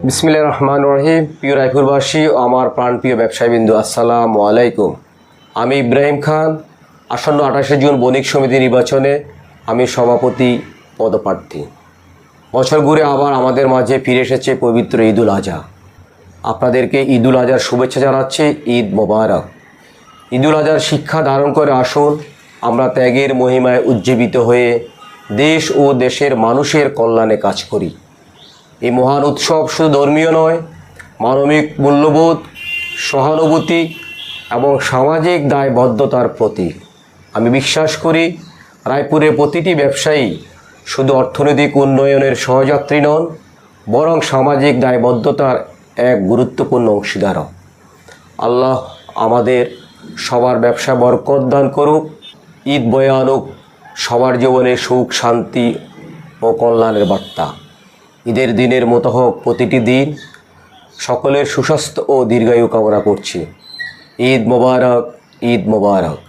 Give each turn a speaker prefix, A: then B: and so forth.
A: বিসমিল্লাহির রহমানির রহিম। প্রিয় রায়পুরবাসী ও আমার প্রাণপ্রিয় ব্যবসায়ীবৃন্দ, আসসালামু আলাইকুম। আমি ইব্রাহিম খান। আসন্ন 28শে জুন বণিক সমিতি নির্বাচনে আমি সভাপতি পদপ্রার্থী। বছর ঘুরে আবার আমাদের মাঝে ফিরে এসেছে পবিত্র ঈদুল আজহা। আপনাদেরকে ঈদুল আজহার শুভেচ্ছা জানাচ্ছি। ঈদ মোবারক। ঈদুল আজহার শিক্ষা ধারণ করে আসুন আমরা ত্যাগের মহিমায় উজ্জীবিত হয়ে দেশ ও দেশের মানুষের কল্যাণে কাজ করি। এই মহান উৎসব শুধু ধর্মীয় নয়, মানবিক মূল্যবোধ, সহানুভূতি এবং সামাজিক দায়বদ্ধতার প্রতীক। আমি বিশ্বাস করি রায়পুরের প্রতিটি ব্যবসায়ী শুধু অর্থনৈতিক উন্নয়নের সহযাত্রী নন, বরং সামাজিক দায়বদ্ধতার এক গুরুত্বপূর্ণ অংশীদারও। আল্লাহ আমাদের সবার ব্যবসা বরকত দান করুক, ঈদ বয়ে আনুক সবার জীবনে সুখ, শান্তি ও কল্যাণের বার্তা। ঈদের দিনের মতো হোক প্রতিটি দিন। সকলের সুস্বাস্থ্য ও দীর্ঘায়ু কামনা করছি। ঈদ মোবারক, ঈদ মোবারক।